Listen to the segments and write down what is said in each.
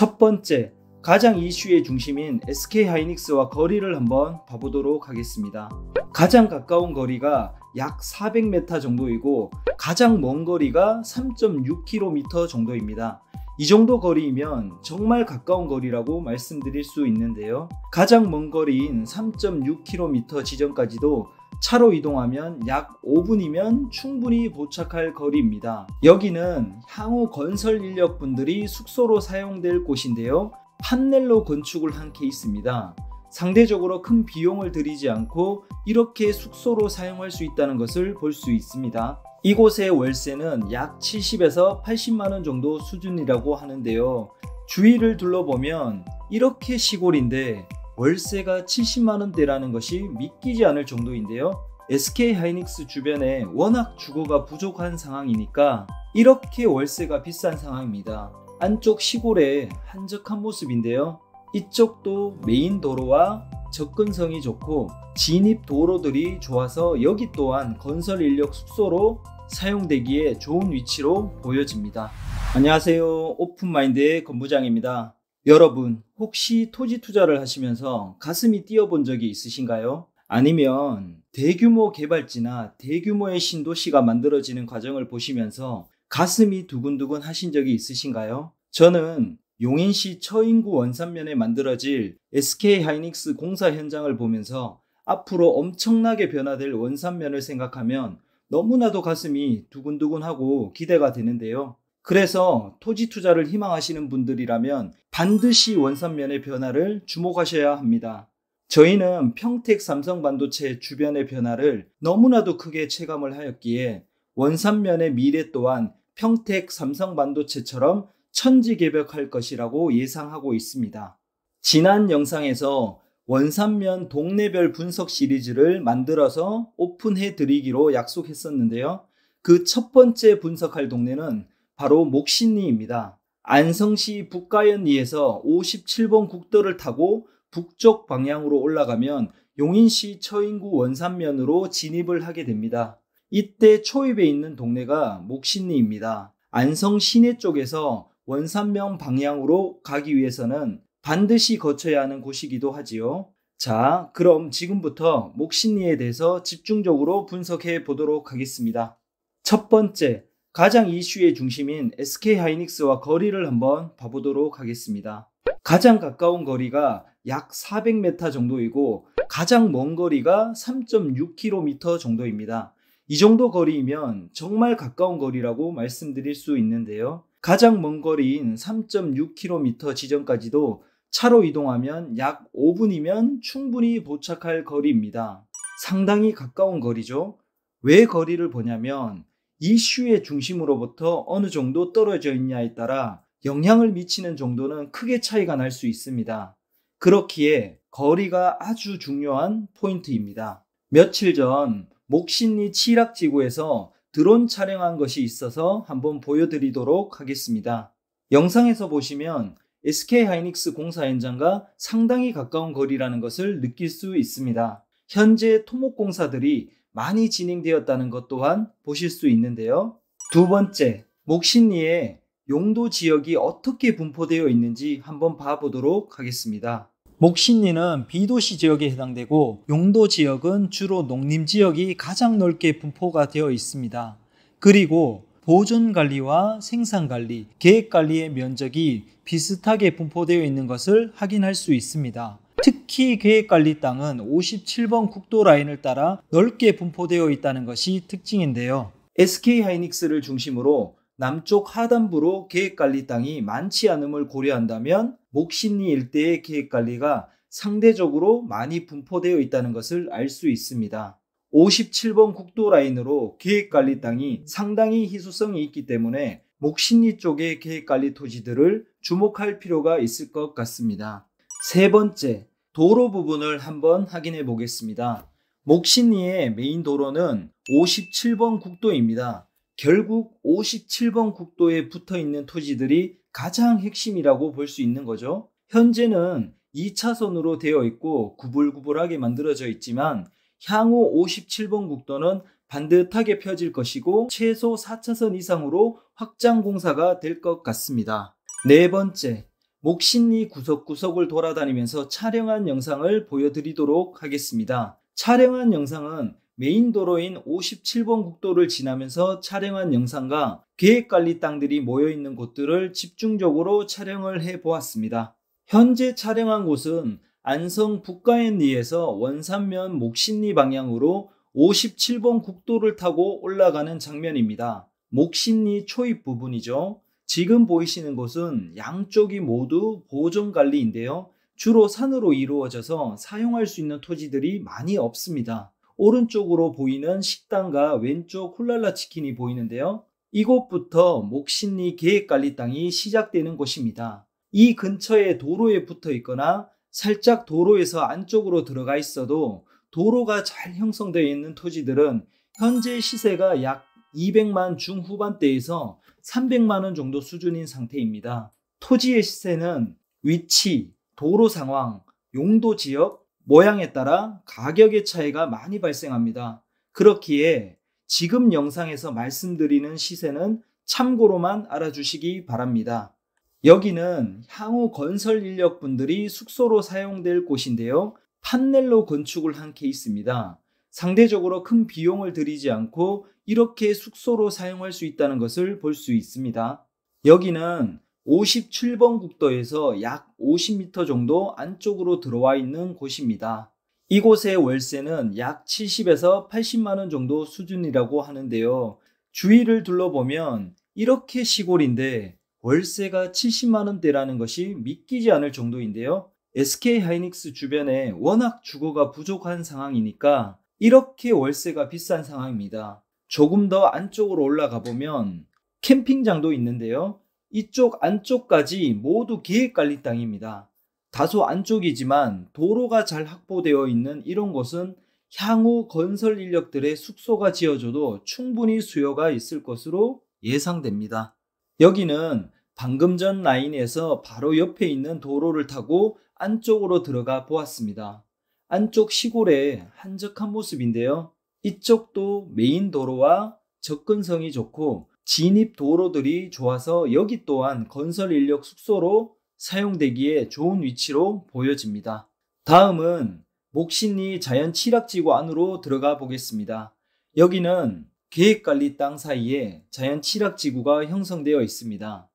첫 번째, 가장 이슈의 중심인 SK하이닉스와 거리를 한번 봐보도록 하겠습니다. 가장 가까운 거리가 약 400m 정도이고 가장 먼 거리가 3.6km 정도입니다. 이 정도 거리이면 정말 가까운 거리라고 말씀드릴 수 있는데요. 가장 먼 거리인 3.6km 지점까지도 차로 이동하면 약 5분이면 충분히 도착할 거리입니다. 여기는 향후 건설 인력분들이 숙소로 사용될 곳인데요. 판넬로 건축을 한 케이스입니다. 상대적으로 큰 비용을 들이지 않고 이렇게 숙소로 사용할 수 있다는 것을 볼 수 있습니다. 이곳의 월세는 약 70에서 80만원 정도 수준이라고 하는데요. 주위를 둘러보면 이렇게 시골인데 월세가 70만원대라는 것이 믿기지 않을 정도인데요. SK하이닉스 주변에 워낙 주거가 부족한 상황이니까 이렇게 월세가 비싼 상황입니다. 안쪽 시골의 한적한 모습인데요. 이쪽도 메인 도로와 접근성이 좋고 진입 도로들이 좋아서 여기 또한 건설 인력 숙소로 사용되기에 좋은 위치로 보여집니다. 안녕하세요. 오픈마인드의 건부장입니다. 여러분, 혹시 토지 투자를 하시면서 가슴이 뛰어본 적이 있으신가요? 아니면 대규모 개발지나 대규모의 신도시가 만들어지는 과정을 보시면서 가슴이 두근두근 하신 적이 있으신가요? 저는 용인시 처인구 원산면에 만들어질 SK하이닉스 공사 현장을 보면서 앞으로 엄청나게 변화될 원산면을 생각하면 너무나도 가슴이 두근두근하고 기대가 되는데요. 그래서 토지 투자를 희망하시는 분들이라면 반드시 원산면의 변화를 주목하셔야 합니다. 저희는 평택 삼성반도체 주변의 변화를 너무나도 크게 체감을 하였기에 원산면의 미래 또한 평택 삼성반도체처럼 천지개벽할 것이라고 예상하고 있습니다. 지난 영상에서 원산면 동네별 분석 시리즈를 만들어서 오픈해 드리기로 약속했었는데요. 그 첫 번째 분석할 동네는 바로 목신리입니다. 안성시 북가연리에서 57번 국도를 타고 북쪽 방향으로 올라가면 용인시 처인구 원산면으로 진입을 하게 됩니다. 이때 초입에 있는 동네가 목신리입니다. 안성 시내 쪽에서 원산면 방향으로 가기 위해서는 반드시 거쳐야 하는 곳이기도 하지요. 자, 그럼 지금부터 목신리에 대해서 집중적으로 분석해 보도록 하겠습니다. 첫 번째, 가장 이슈의 중심인 SK하이닉스와 거리를 한번 봐보도록 하겠습니다. 가장 가까운 거리가 약 400m 정도이고 가장 먼 거리가 3.6km 정도입니다. 이 정도 거리이면 정말 가까운 거리라고 말씀드릴 수 있는데요. 가장 먼 거리인 3.6km 지점까지도 차로 이동하면 약 5분이면 충분히 도착할 거리입니다. 상당히 가까운 거리죠. 왜 거리를 보냐면 이슈의 중심으로부터 어느 정도 떨어져 있냐에 따라 영향을 미치는 정도는 크게 차이가 날 수 있습니다. 그렇기에 거리가 아주 중요한 포인트입니다. 며칠 전 목신리 칠학지구에서 드론 촬영한 것이 있어서 한번 보여드리도록 하겠습니다. 영상에서 보시면 SK하이닉스 공사 현장과 상당히 가까운 거리라는 것을 느낄 수 있습니다. 현재 토목공사들이 많이 진행되었다는 것 또한 보실 수 있는데요. 두 번째, 목신리의 용도 지역이 어떻게 분포되어 있는지 한번 봐보도록 하겠습니다. 목신리는 비도시 지역에 해당되고 용도 지역은 주로 농림 지역이 가장 넓게 분포가 되어 있습니다. 그리고 보존관리와 생산관리, 계획관리의 면적이 비슷하게 분포되어 있는 것을 확인할 수 있습니다. 특히 계획관리 땅은 57번 국도 라인을 따라 넓게 분포되어 있다는 것이 특징인데요. SK하이닉스를 중심으로 남쪽 하단부로 계획관리 땅이 많지 않음을 고려한다면 목신리 일대의 계획관리가 상대적으로 많이 분포되어 있다는 것을 알 수 있습니다. 57번 국도 라인으로 계획관리 땅이 상당히 희소성이 있기 때문에 목신리 쪽의 계획관리 토지들을 주목할 필요가 있을 것 같습니다. 세 번째, 도로 부분을 한번 확인해 보겠습니다. 목신리의 메인 도로는 57번 국도입니다. 결국 57번 국도에 붙어 있는 토지들이 가장 핵심이라고 볼 수 있는 거죠. 현재는 2차선으로 되어 있고 구불구불하게 만들어져 있지만 향후 57번 국도는 반듯하게 펴질 것이고 최소 4차선 이상으로 확장 공사가 될 것 같습니다. 네 번째, 목신리 구석구석을 돌아다니면서 촬영한 영상을 보여드리도록 하겠습니다. 촬영한 영상은 메인 도로인 57번 국도를 지나면서 촬영한 영상과 계획관리 땅들이 모여있는 곳들을 집중적으로 촬영을 해보았습니다. 현재 촬영한 곳은 안성 북가엔리에서 원산면 목신리 방향으로 57번 국도를 타고 올라가는 장면입니다. 목신리 초입 부분이죠. 지금 보이시는 곳은 양쪽이 모두 보존관리인데요. 주로 산으로 이루어져서 사용할 수 있는 토지들이 많이 없습니다. 오른쪽으로 보이는 식당과 왼쪽 훌랄라 치킨이 보이는데요. 이곳부터 목신리 계획관리 땅이 시작되는 곳입니다. 이 근처에 도로에 붙어 있거나 살짝 도로에서 안쪽으로 들어가 있어도 도로가 잘 형성되어 있는 토지들은 현재 시세가 약 200만 중후반대에서 300만 원 정도 수준인 상태입니다. 토지의 시세는 위치, 도로 상황, 용도 지역, 모양에 따라 가격의 차이가 많이 발생합니다. 그렇기에 지금 영상에서 말씀드리는 시세는 참고로만 알아주시기 바랍니다. 여기는 향후 건설 인력분들이 숙소로 사용될 곳인데요. 판넬로 건축을 한 케이스입니다. 상대적으로 큰 비용을 들이지 않고 이렇게 숙소로 사용할 수 있다는 것을 볼 수 있습니다. 여기는 57번 국도에서 약 50m 정도 안쪽으로 들어와 있는 곳입니다. 이곳의 월세는 약 70에서 80만 원 정도 수준이라고 하는데요. 주위를 둘러보면 이렇게 시골인데 월세가 70만 원대라는 것이 믿기지 않을 정도인데요. SK하이닉스 주변에 워낙 주거가 부족한 상황이니까 이렇게 월세가 비싼 상황입니다. 조금 더 안쪽으로 올라가 보면 캠핑장도 있는데요. 이쪽 안쪽까지 모두 계획관리 땅입니다. 다소 안쪽이지만 도로가 잘 확보되어 있는 이런 곳은 향후 건설 인력들의 숙소가 지어져도 충분히 수요가 있을 것으로 예상됩니다. 여기는 방금 전 라인에서 바로 옆에 있는 도로를 타고 안쪽으로 들어가 보았습니다. 안쪽 시골의 한적한 모습인데요. 이쪽도 메인 도로와 접근성이 좋고 진입 도로들이 좋아서 여기 또한 건설 인력 숙소로 사용되기에 좋은 위치로 보여집니다. 다음은 목신리 자연 취락지구 안으로 들어가 보겠습니다. 여기는 계획관리 땅 사이에 자연 취락지구가 형성되어 있습니다.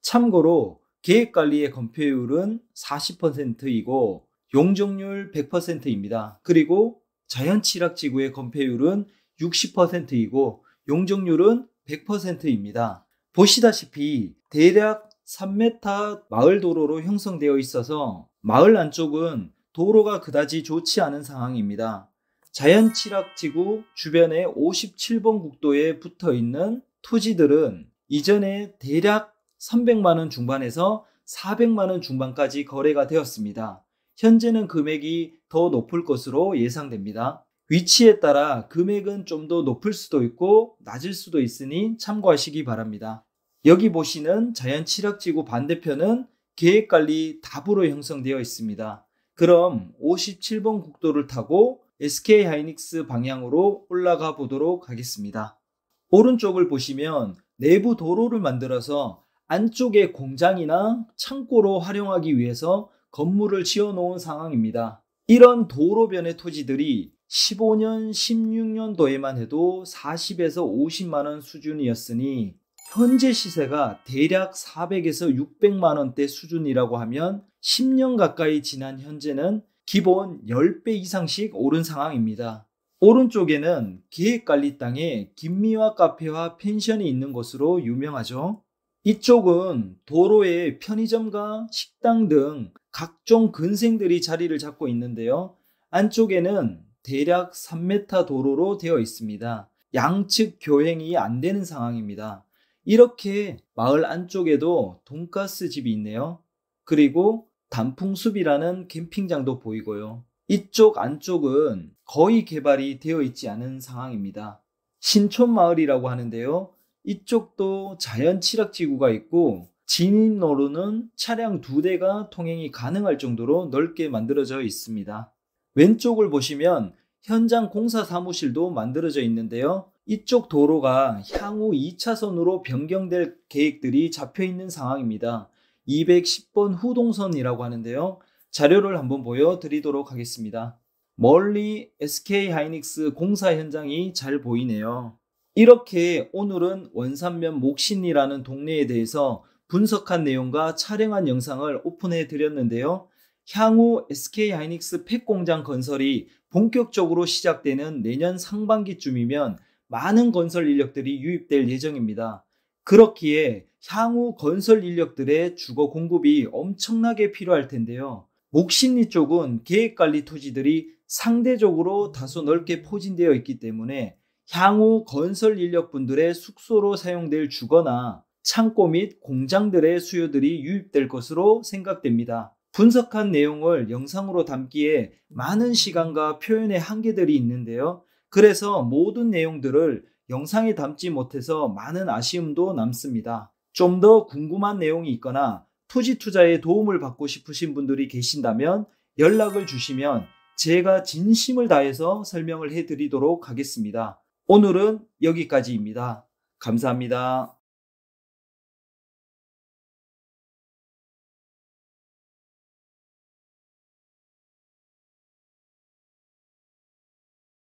참고로 계획관리의 건폐율은 40%이고 용적률 100%입니다. 그리고 자연 취락지구의 건폐율은 60%이고 용적률은 100%입니다. 보시다시피 대략 3m 마을 도로로 형성되어 있어서 마을 안쪽은 도로가 그다지 좋지 않은 상황입니다. 자연 취락지구 주변에 57번 국도에 붙어 있는 토지들은 이전에 대략 300만 원 중반에서 400만 원 중반까지 거래가 되었습니다. 현재는 금액이 더 높을 것으로 예상됩니다. 위치에 따라 금액은 좀 더 높을 수도 있고 낮을 수도 있으니 참고하시기 바랍니다. 여기 보시는 자연 취락지구 반대편은 계획관리 답으로 형성되어 있습니다. 그럼 57번 국도를 타고 SK하이닉스 방향으로 올라가 보도록 하겠습니다. 오른쪽을 보시면 내부 도로를 만들어서 안쪽에 공장이나 창고로 활용하기 위해서 건물을 지어 놓은 상황입니다. 이런 도로변의 토지들이 15년, 16년도에만 해도 40에서 50만 원 수준이었으니 현재 시세가 대략 400에서 600만 원대 수준이라고 하면 10년 가까이 지난 현재는 기본 10배 이상씩 오른 상황입니다. 오른쪽에는 계획관리 땅에 김미화 카페와 펜션이 있는 곳으로 유명하죠. 이쪽은 도로에 편의점과 식당 등 각종 근생들이 자리를 잡고 있는데요. 안쪽에는 대략 3m 도로로 되어 있습니다. 양측 교행이 안 되는 상황입니다. 이렇게 마을 안쪽에도 돈가스 집이 있네요. 그리고 단풍숲이라는 캠핑장도 보이고요. 이쪽 안쪽은 거의 개발이 되어 있지 않은 상황입니다. 신촌마을이라고 하는데요. 이쪽도 자연 취락지구가 있고 진입로로는 차량 2대가 통행이 가능할 정도로 넓게 만들어져 있습니다. 왼쪽을 보시면 현장 공사 사무실도 만들어져 있는데요. 이쪽 도로가 향후 2차선으로 변경될 계획들이 잡혀 있는 상황입니다. 210번 후동선이라고 하는데요. 자료를 한번 보여드리도록 하겠습니다. 멀리 SK하이닉스 공사 현장이 잘 보이네요. 이렇게 오늘은 원산면 목신이라는 동네에 대해서 분석한 내용과 촬영한 영상을 오픈해 드렸는데요. 향후 SK하이닉스 팩공장 건설이 본격적으로 시작되는 내년 상반기쯤이면 많은 건설 인력들이 유입될 예정입니다. 그렇기에 향후 건설 인력들의 주거 공급이 엄청나게 필요할 텐데요. 목신리 쪽은 계획관리 토지들이 상대적으로 다소 넓게 포진되어 있기 때문에 향후 건설 인력분들의 숙소로 사용될 주거나 창고 및 공장들의 수요들이 유입될 것으로 생각됩니다. 분석한 내용을 영상으로 담기에 많은 시간과 표현의 한계들이 있는데요. 그래서 모든 내용들을 영상에 담지 못해서 많은 아쉬움도 남습니다. 좀 더 궁금한 내용이 있거나 토지 투자에 도움을 받고 싶으신 분들이 계신다면 연락을 주시면 제가 진심을 다해서 설명을 해드리도록 하겠습니다. 오늘은 여기까지입니다. 감사합니다.